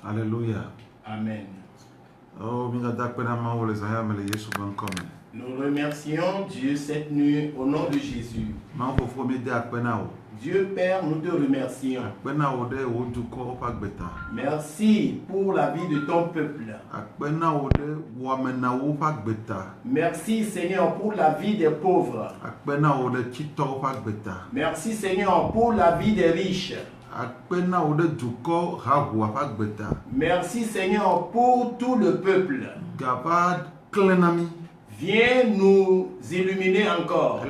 Alléluia. Amen. Oh, Nous remercions Dieu cette nuit au nom de Jésus. Dieu Père, nous te remercions. Merci pour la vie de ton peuple. Merci Seigneur pour la vie des pauvres. Merci Seigneur pour la vie des riches. Merci Seigneur pour tout le peuple. Viens nous illuminer encore.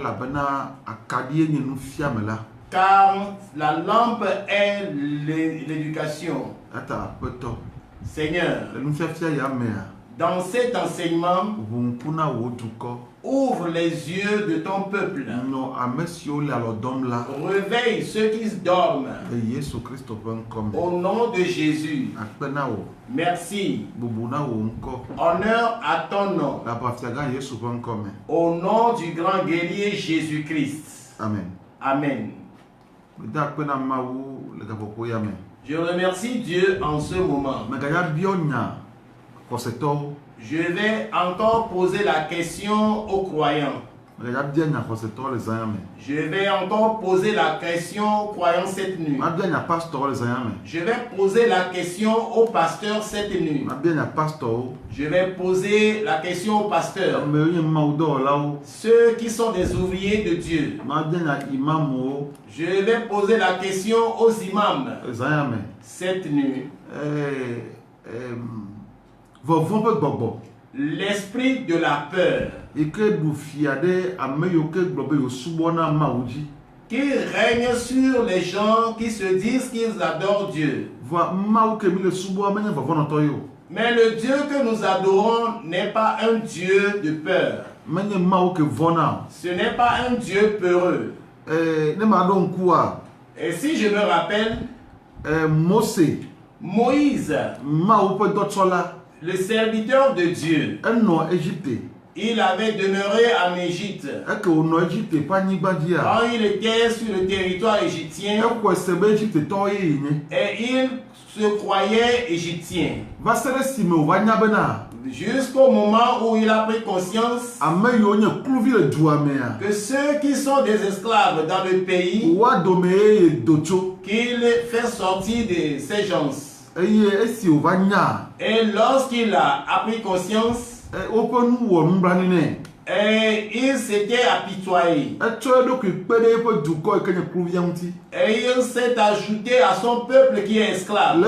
Car la lampe est l'éducation. Seigneur, dans cet enseignement, ouvre les yeux de ton peuple. Réveille ceux qui dorment. Au nom de Jésus. Merci. Honneur à ton nom. Au nom du grand guerrier Jésus-Christ. Amen. Amen. Je remercie Dieu en ce moment. Je vais encore poser la question aux croyants. Je vais encore poser la question aux croyants cette nuit. Je vais poser la question au pasteur cette nuit. Je vais poser la question au pasteur. Ceux qui sont des ouvriers de Dieu. Je vais poser la question aux imams cette nuit. L'esprit de la peur qui règne sur les gens qui se disent qu'ils adorent Dieu. Mais le Dieu que nous adorons n'est pas un Dieu de peur. Ce n'est pas un Dieu peureux. Et si je me rappelle, Moïse, le serviteur de Dieu, il avait demeuré en Égypte. Quand il était sur le territoire égyptien, et il se croyait égyptien. Jusqu'au moment où il a pris conscience que ceux qui sont des esclaves dans le pays, qu'il fait sortir de ces gens. Et lorsqu'il a pris conscience, et il s'était apitoyé. Et il s'est ajouté à son peuple qui est esclave.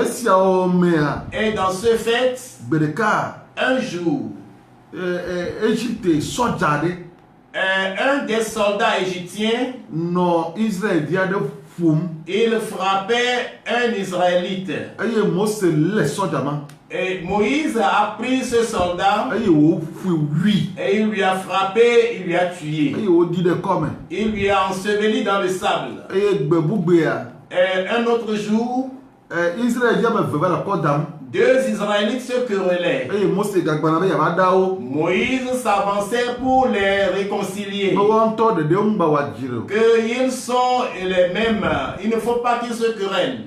Et dans ce fait, un jour, un des soldats égyptiens, il frappait un Israélite. Et Moïse a pris ce soldat et il lui a frappé, il lui a tué. Il lui a enseveli dans le sable. Et un autre jour, deux Israélites se querellaient. Moïse s'avançait pour les réconcilier. Qu'ils sont les mêmes. Il ne faut pas qu'ils se querellent.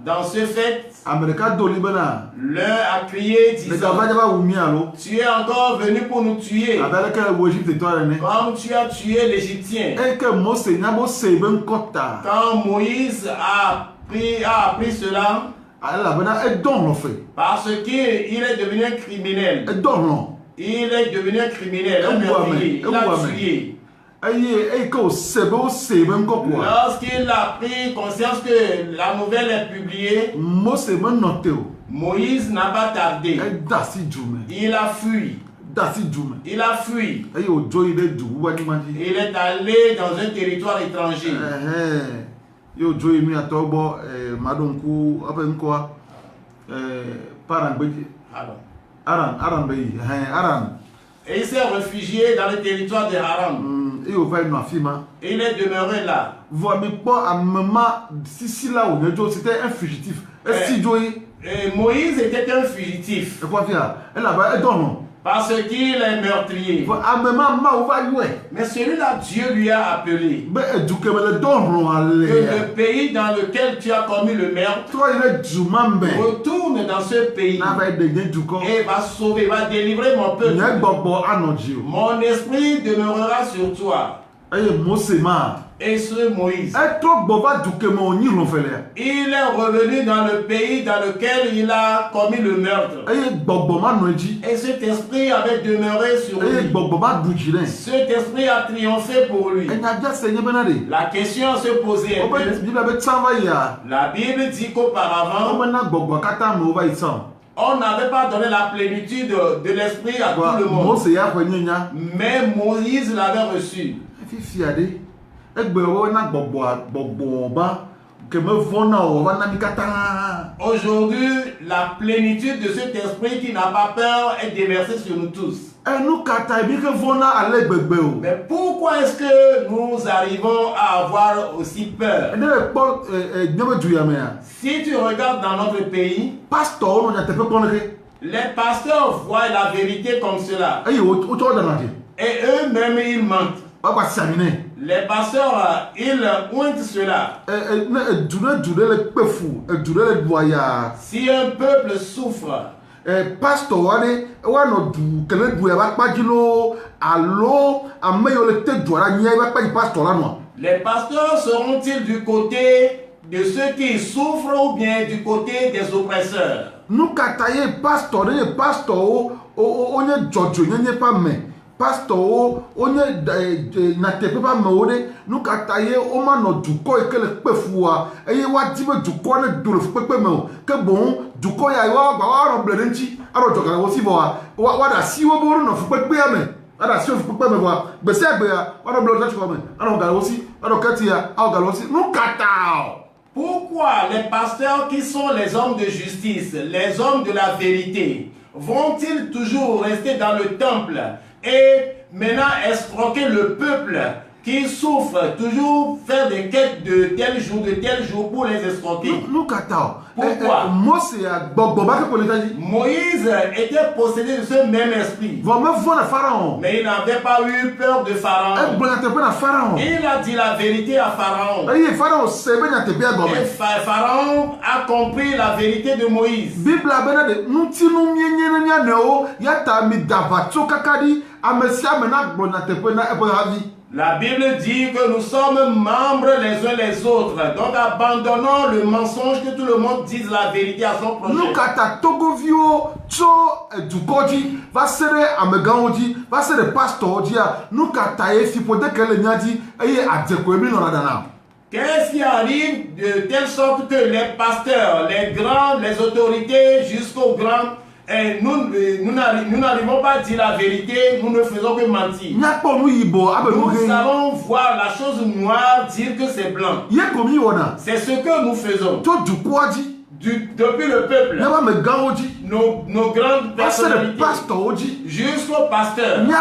Dans ce fait, l'un a crié disant: tu es encore venu pour nous tuer, comme tu as tué l'Égyptien. Quand Moïse a appris cela, parce qu'il est devenu un criminel. Il est devenu un criminel, un meurtrier. Il a tué. Lorsqu'il a pris conscience que la nouvelle est publiée, Moïse n'a pas tardé. Il a fui. Il a fui. Il est allé dans un territoire étranger. Et il s'est réfugié dans le territoire de Haran. Il est demeuré là. Et Moïse était un fugitif. Parce qu'il est meurtrier. Mais celui-là, Dieu lui a appelé. Que le pays dans lequel tu as commis le meurtre retourne dans ce pays et va sauver, va délivrer mon peuple. Mon esprit demeurera sur toi. Et ce Moïse, il est revenu dans le pays dans lequel il a commis le meurtre. Et cet esprit avait demeuré sur lui. Cet esprit a triomphé pour lui. La question à se poser est que la Bible dit qu'auparavant, on n'avait pas donné la plénitude de l'esprit à tout le monde. Mais Moïse l'avait reçu. Aujourd'hui, la plénitude de cet esprit qui n'a pas peur est déversée sur nous tous. Mais pourquoi est-ce que nous arrivons à avoir aussi peur? Si tu regardes dans notre pays, les pasteurs voient la vérité comme cela. Et eux-mêmes, ils mentent. Les pasteurs, ils ont cela. Si un peuple souffre, les pasteurs seront-ils du côté de ceux qui souffrent ou bien du côté des oppresseurs? Nous pasteur pasteur onye na tepe pa mewode nu kataye o ma no duko ekele pefua eye wa dibe duko ne dolo pepe me ke bon duko ya wa ba wa ro blere nchi aro joka wo si bo wa da si wo bo no fu pepe ame ada si fu pepe me bo gbese agbe ya wa ro blere nchi ko me aro ga wo si aro kati ya aro ga wo si nu katao. Pourquoi les pasteurs qui sont les hommes de justice, les hommes de la vérité, vont-ils toujours rester dans le temple et maintenant escroquer le peuple qui souffre, toujours faire des quêtes de tel jour pour les escroquer? Pourquoi? Moïse était possédé de ce même esprit. Mais il n'avait pas eu peur de Pharaon. Il a dit la vérité à Pharaon. Et Pharaon a compris la vérité de Moïse. La Bible dit que nous sommes membres les uns les autres. Donc abandonnons le mensonge, que tout le monde dise la vérité à son prochain. Qu'est-ce qui arrive de telle sorte que les pasteurs, les grands, les autorités jusqu'aux grands, et nous n'arrivons pas à dire la vérité, nous ne faisons que mentir. Nous allons voir la chose noire, dire que c'est blanc. C'est ce que nous faisons. Depuis le peuple, nos grandes personnalités, jusqu'au pasteur, nous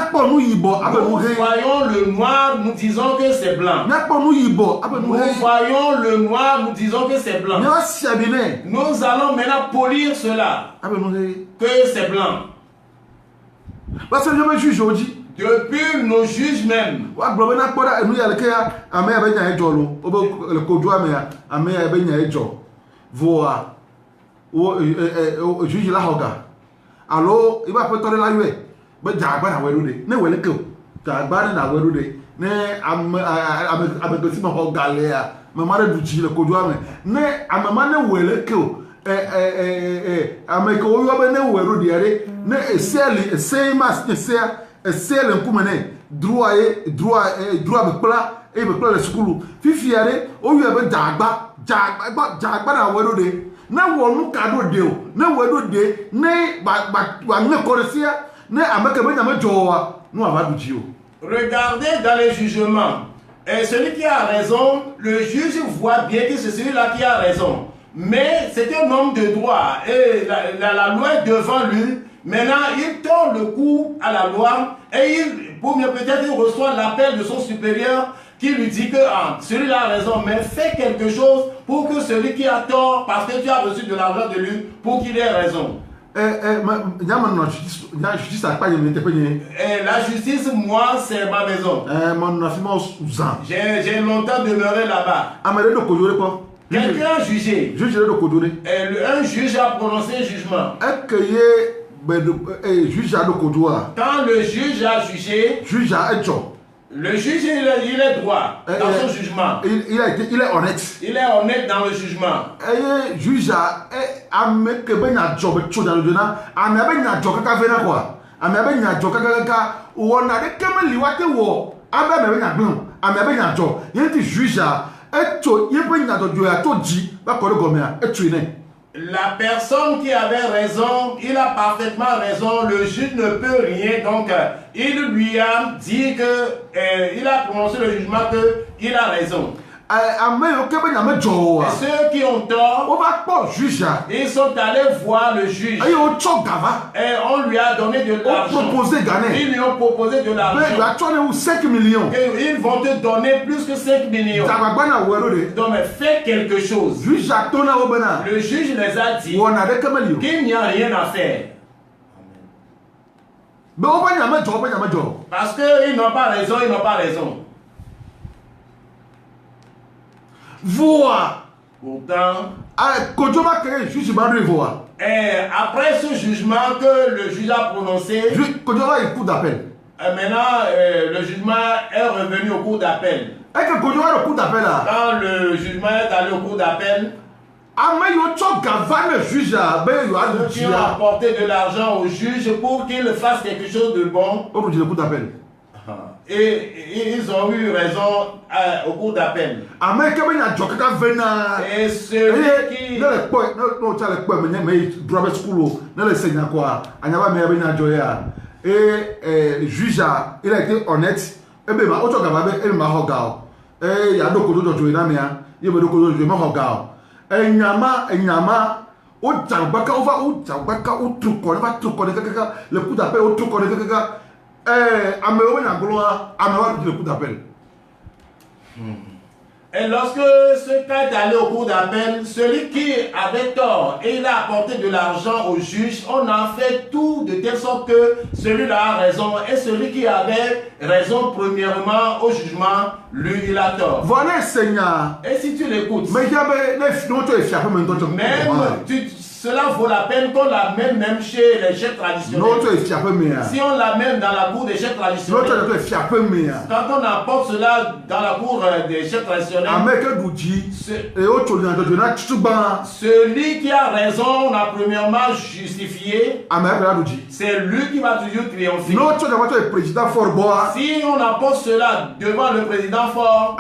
voyons le noir, nous disons que c'est blanc. Nous voyons le noir, nous disons que c'est blanc. Nous allons maintenant polir cela, que c'est blanc. Depuis nos juges même. Voa o juge la hoga alo iba pe tore la yue be jagba na weru de ne wele ke jagba na weru de ne amegoti ma hoga le ya me mare du ji le kodu ame ne amama ne wele ke ameko yo be ne weru de are ne eseli mas ne eseli nkume ne droit be pla e be pla le skulu fifi are o yo be jagba na wedo de na wonu kado de o na wedo de ne ba ne koresia ne ameke be nyame jowa no abadu ji o. Regardez dans les jugements, et celui qui a raison, le juge voit bien que c'est celui-là qui a raison, mais c'est un homme de droit et la loi est devant lui. Maintenant il tord le cou à la loi et peut-être il reçoit l'appel de son supérieur qui lui dit que celui-là a raison, mais fais quelque chose pour que celui qui a tort, parce que tu as reçu de l'argent de lui, pour qu'il ait raison. La justice, moi, c'est ma maison. J'ai longtemps demeuré là-bas. Quelqu'un a jugé. Un juge a prononcé un jugement. Quand le juge a jugé, le juge, il est droit dans son jugement. Il est honnête. Il est honnête dans le jugement. Le juge a la personne qui avait raison, il a parfaitement raison, le juge ne peut rien, donc il lui a dit que, il a prononcé le jugement qu'il a raison. Et ceux qui ont tort, ils sont allés voir le juge et on lui a donné de l'argent. Ils lui ont proposé de l'argent. Ils vont te donner plus que 5 millions. Donc fais quelque chose. Le juge les a dit qu'il n'y a rien à faire. Parce qu'ils n'ont pas raison, ils n'ont pas raison. Pourtant, après ce jugement que le juge a prononcé, maintenant le jugement est revenu au cours d'appel. Quand le jugement est allé au cours d'appel, ceux qui ont apporté de l'argent au juge pour qu'il fasse quelque chose de bon, et ils ont eu raison au cours d'appel. Et celui qui... Et le juge, il a été honnête. Il Et lorsque ce cas est allé au cours d'appel, celui qui avait tort et il a apporté de l'argent au juge, on a fait tout de telle sorte que celui-là a raison et celui qui avait raison premièrement au jugement, lui il a tort. Voilà, Seigneur. Et si tu l'écoutes, cela vaut la peine qu'on l'amène même chez les chefs traditionnels. Si on l'amène dans la cour des chefs traditionnels, quand on apporte cela dans la cour des chefs traditionnels, celui qui a raison, on a premièrement justifié, c'est lui qui va toujours triompher. Si on apporte cela devant le président fort,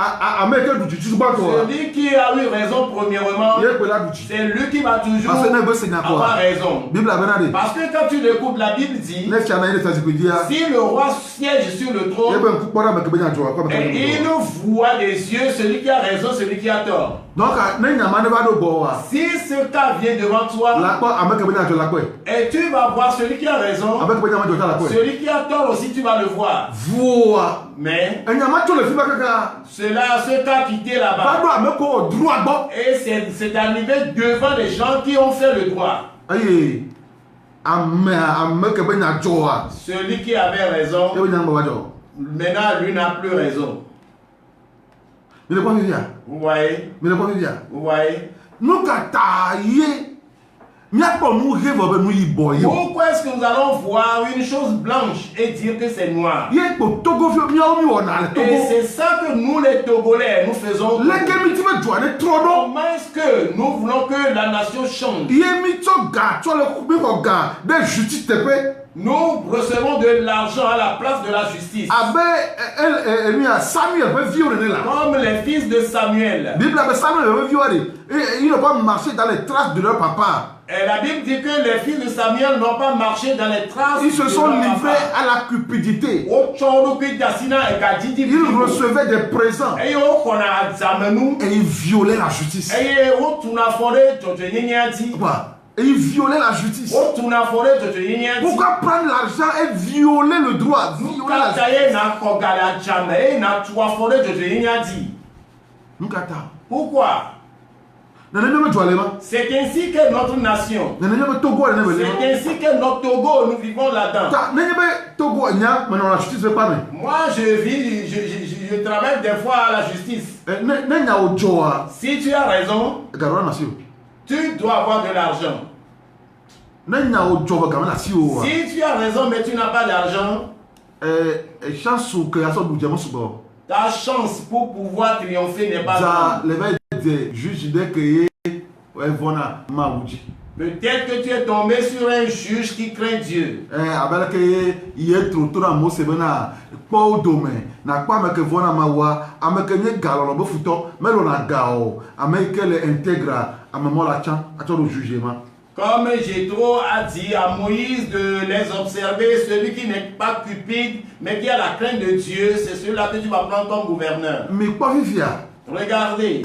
celui qui a eu raison premièrement, c'est lui qui va toujours avoir raison. Parce que quand tu l'écoutes, la Bible dit, si le roi siège sur le trône, et il voit des yeux celui qui a raison, celui qui a tort. Donc, si ce cas vient devant toi, et tu vas voir celui qui a raison, celui qui a tort aussi, tu vas le voir. Mais ce cas quitté là-bas, et c'est arrivé devant les gens qui ont fait le droit. Celui qui avait raison, maintenant lui n'a plus raison. Vous voyez? Vous voyez? Pourquoi est-ce que nous allons voir une chose blanche et dire que c'est noir? Et c'est ça que nous les Togolais, nous faisons. Comment est-ce que nous voulons que la nation change? Nous recevons de l'argent à la place de la justice. Comme les fils de Samuel. Ils n'ont pas marché dans les traces de leur papa. Et la Bible dit que les fils de Samuel n'ont pas marché dans les traces. Ils se sont livrés à la cupidité. Ils recevaient des présents. Et ils violaient la justice. Et ils violaient la justice. Pourquoi prendre l'argent et violer le droit? Pourquoi? C'est ainsi que notre nation, c'est ainsi que notre Togo, nous vivons là-dedans. Moi, je travaille des fois à la justice. Si tu as raison, tu dois avoir de l'argent. Si tu as raison, mais tu n'as pas d'argent, ta chance pour pouvoir triompher n'est pas grande. Peut-être que tu es tombé sur un juge qui craint Dieu. Comme Jétro a dit à Moïse de les observer, celui qui n'est pas cupide, mais qui a la crainte de Dieu, c'est celui-là que tu vas prendre comme gouverneur. Regardez.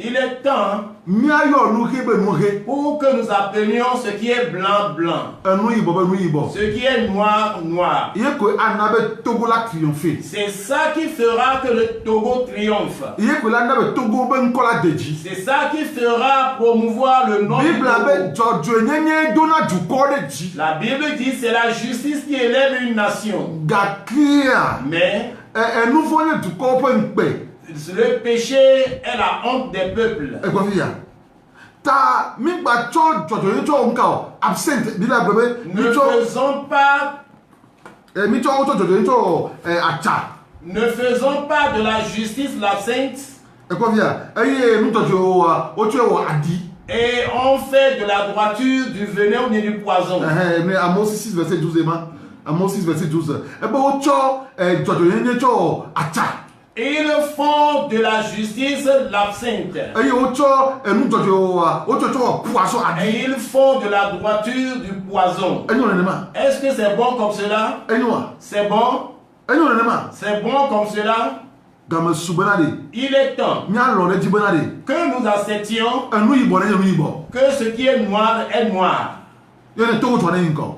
Il est temps pour que nous appelions ce qui est blanc, blanc. Ce qui est noir, noir. C'est ça qui fera que le Togo triomphe. C'est ça qui fera promouvoir le nom du Togo. La Bible dit c'est la justice qui élève une nation. Mais le péché est la honte des peuples. Ne faisons pas de la justice l'absinthe. Et on fait de la droiture du venin ou du poison. Amos 6, verset 12. Ils font de la justice l'absinthe. Et ils font de la droiture du poison. Est-ce que c'est bon comme cela? C'est bon? C'est bon comme cela? Il est temps que nous acceptions que ce qui est noir est noir.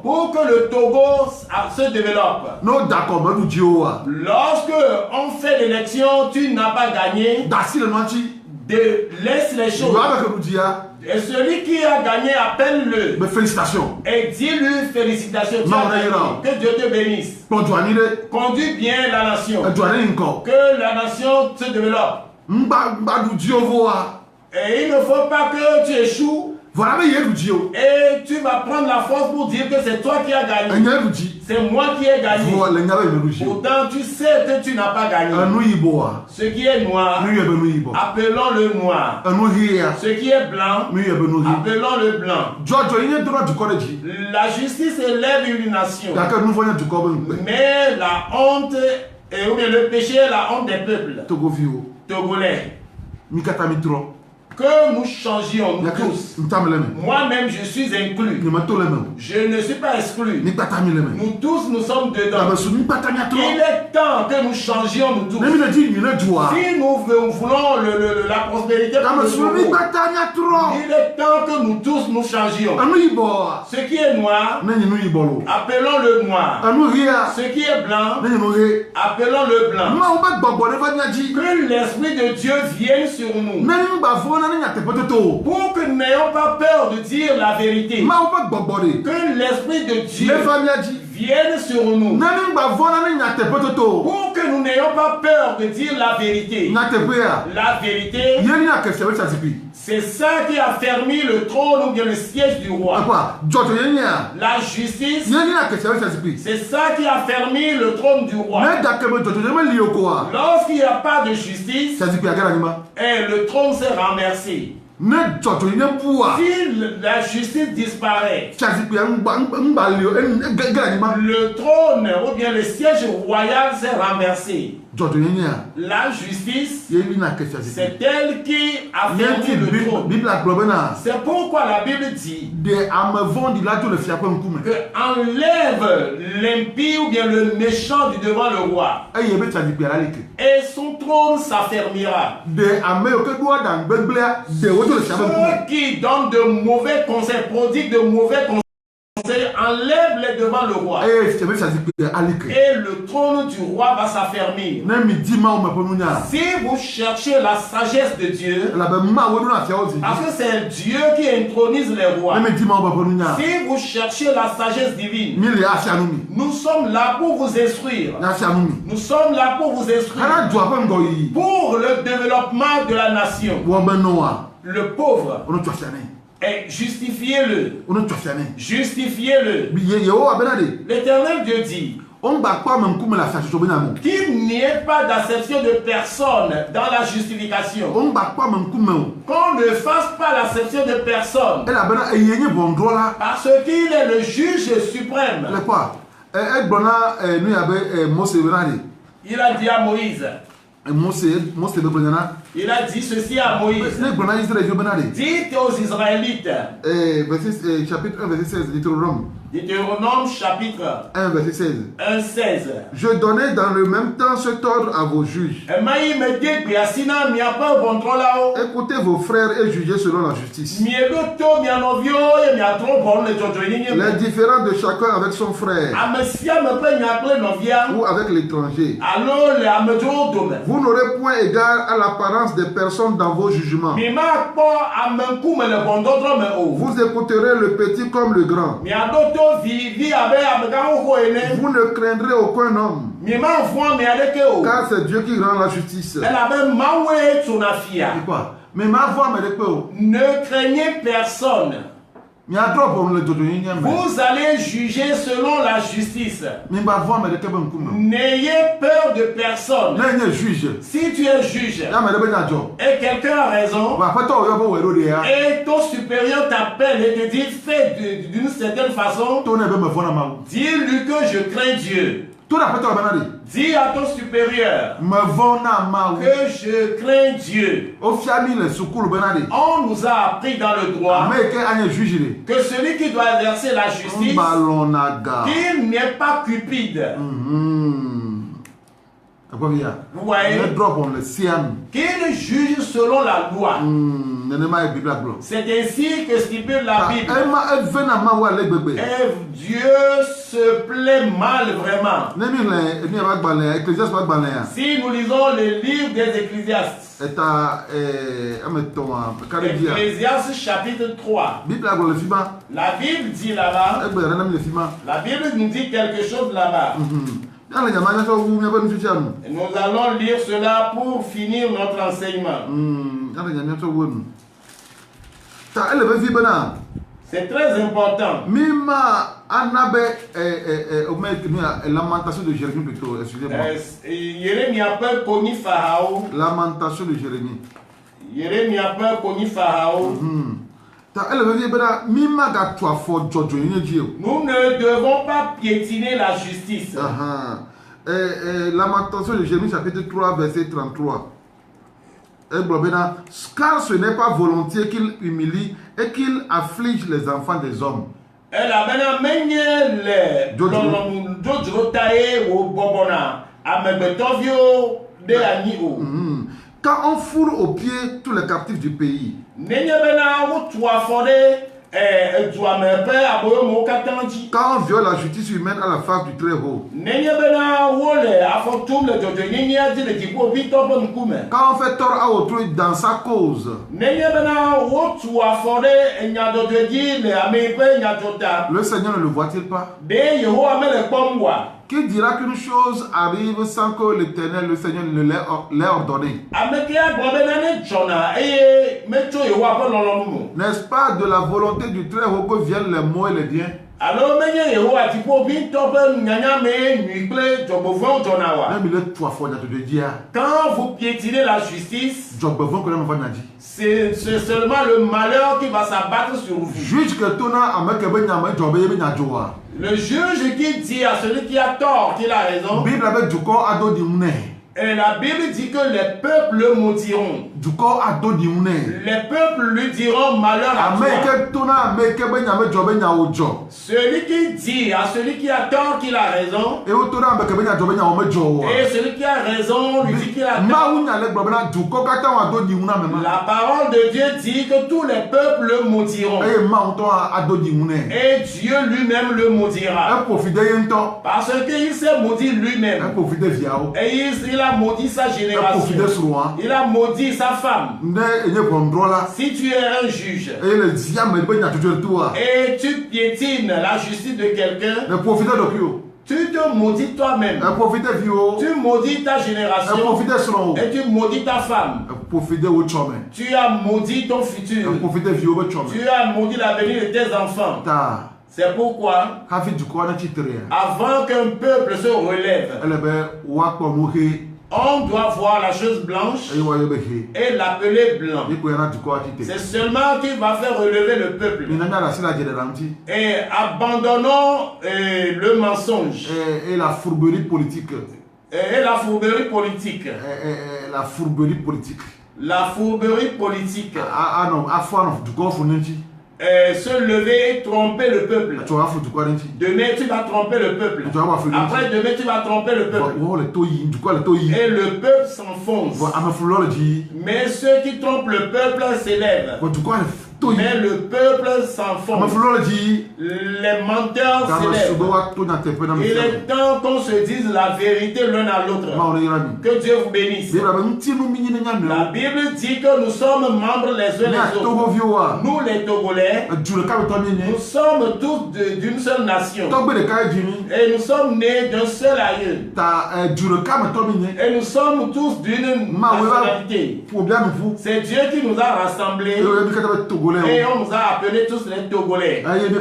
Pour que le Togo se développe. Lorsque on fait l'élection, tu n'as pas gagné. Laisse les choses. Et celui qui a gagné, appelle-le. Félicitations. Et dis-lui félicitations. Que Dieu te bénisse. Conduis bien la nation. Que la nation se développe. Et il ne faut pas que tu échoues. Et tu vas prendre la force pour dire que c'est toi qui as gagné. C'est moi qui ai gagné. Pourtant, tu sais que tu n'as pas gagné. Ce qui est noir, appelons-le noir. Ce qui est blanc, appelons-le blanc. La justice élève une nation. Mais la honte, ou bien le péché est la honte des peuples. Togolais. Que nous changions, nous tous. Moi-même, je suis inclus. Je ne suis pas exclu. Nous tous, nous sommes dedans. Il est temps que nous changions, nous tous. Si nous voulons la prospérité, il est temps que nous tous nous changions. Ce qui est noir, appelons-le noir. Ce qui est blanc, appelons-le blanc. Que l'Esprit de Dieu vienne sur nous. Pour que nous n'ayons pas peur de dire la vérité. Que l'Esprit de Dieu vienne sur nous. Pour que nous n'ayons pas peur de dire la vérité. La vérité, c'est ça qui a fermé le trône ou bien le siège du roi. La justice, c'est ça qui a fermé le trône du roi. Lorsqu'il n'y a pas de justice, et le trône s'est renversé. Si la justice disparaît, le trône ou bien le siège royal s'est renversé. La justice, c'est elle qui a fermé le trône. C'est pourquoi la Bible dit que enlève l'impie ou bien le méchant du devant le roi, et son trône s'affermira. Ceux qui donnent de mauvais conseils, prodiguent de mauvais conseils enlève-les devant le roi. Et le trône du roi va s'affermir. Si vous cherchez la sagesse de Dieu, parce que c'est Dieu qui intronise les rois. Si vous cherchez la sagesse divine, nous sommes là pour vous instruire. Nous sommes là pour vous instruire. Pour le développement de la nation. Le pauvre. Et justifiez-le. Justifiez-le. L'Éternel Dieu dit qu'il n'y ait pas d'acception de personne dans la justification. Qu'on ne fasse pas l'acception de personne. Parce qu'il est le juge suprême. Il a dit à Moïse. Il a dit ceci à Moïse. Dites aux Israélites. Chapitre 1, verset 16, Deutéronome. Deutéronome chapitre 1, verset 16. 1, 16. Je donnais dans le même temps cet ordre à vos juges. Écoutez vos frères et jugez selon la justice. Les différends de chacun avec son frère ou avec l'étranger. Vous n'aurez point égard à l'apparence des personnes dans vos jugements. Vous écouterez le petit comme le grand. Vous ne craindrez aucun homme. Car c'est Dieu qui rend la justice. Ne craignez personne. Vous allez juger selon la justice. N'ayez peur de personne. Si tu es juge et quelqu'un a raison et ton supérieur t'appelle et te dit fais d'une certaine façon, dis-lui que je crains Dieu. Dis à ton supérieur que je crains Dieu. On nous a appris dans le droit que celui qui doit exercer la justice, qu'il n'est pas cupide. Vous voyez, qu'il juge selon la loi. C'est ainsi que stipule la Bible. Et Dieu se plaît mal vraiment. Si nous lisons le livre des Ecclésiastes, Ecclésiastes chapitre 3, la Bible dit là-bas, la Bible nous dit quelque chose là-bas. Et nous allons lire cela pour finir notre enseignement. C'est très important. Lamentation de Jérémie plutôt, excusez-moi. Jérémie a peur connu Pharaon. Lamentation de Jérémie. Jérémie a peur connu Pharaon. Nous ne devons pas piétiner la justice. Lamentation de Jérémie chapitre 3 verset 33. Car ce n'est pas volontiers qu'il humilie et qu'il afflige les enfants des hommes. Quand on foule aux pieds tous les captifs du pays. Quand on viole la justice humaine à la face du Très-Haut. Quand on fait tort à autrui dans sa cause. Le Seigneur ne le voit-il pas? Qui dira qu'une chose arrive sans que l'Éternel, le Seigneur, ne l'ait ordonné? N'est-ce pas de la volonté du Très-Haut que viennent les maux et les biens? Quand vous piétinez la justice, c'est seulement le malheur qui va s'abattre sur vous. Le juge qui dit à celui qui a tort qu'il a raison, Et la Bible dit que les peuples le maudiront. Les peuples lui diront malheur à toi. Celui qui dit à celui qui a tort qu'il a raison. Et celui qui a raison lui dit qu'il a tort. La parole de Dieu dit que tous les peuples le maudiront. Et Dieu lui-même le maudira. Parce qu'il s'est maudit lui-même. Et il a maudit sa génération. Il a maudit sa femme. Si tu es un juge et tu piétines la justice de quelqu'un, tu te maudis toi-même. Tu maudis ta génération et tu maudis ta femme. Tu as maudit ton futur. Tu as maudit l'avenir de tes enfants. C'est pourquoi, avant qu'un peuple se relève, on doit voir la chose blanche et l'appeler blanc. C'est seulement qu'il va faire relever le peuple. Et abandonnons le mensonge. Et la fourberie politique. Et la fourberie politique. La fourberie politique. La fourberie politique. Ah non, se lever et tromper le peuple. Demain tu vas tromper le peuple. Après demain tu vas tromper le peuple. Et le peuple s'enfonce. Mais ceux qui trompent le peuple s'élèvent. Mais le peuple s'enfonce. Les menteurs s'élèvent. Il est temps qu'on se dise la vérité l'un à l'autre. Que Dieu vous bénisse. La Bible dit que nous sommes membres les uns les autres. Nous les Togolais, nous sommes tous d'une seule nation. Et nous sommes nés d'un seul aïeul. Et nous sommes tous d'une nationalité. C'est Dieu qui nous a rassemblés. Et on nous a appelés tous les Togolais. Et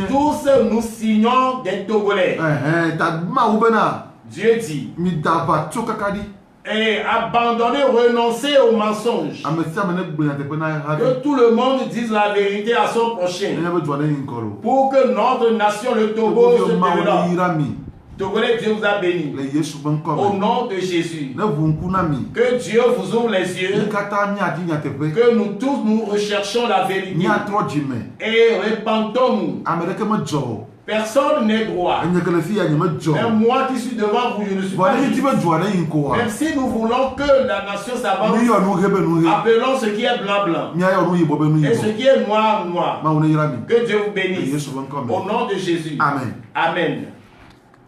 tous nous signons des Togolais. Dieu dit. Et abandonner, renoncer au mensonge. Que tout le monde dise la vérité à son prochain. Pour que notre nation, le Togo, se développe. Togolais, Dieu vous a béni. Au nom de Jésus. Que Dieu vous ouvre les yeux. Que nous tous nous recherchons la vérité. Et répandons-nous. Personne n'est droit. Mais moi qui suis devant vous, je ne suis pas juste. Même si nous voulons que la nation s'avance, appelons ce qui est blanc, blanc. Et ce qui est noir, noir. Que Dieu vous bénisse. Au nom de Jésus. Amen. Amen.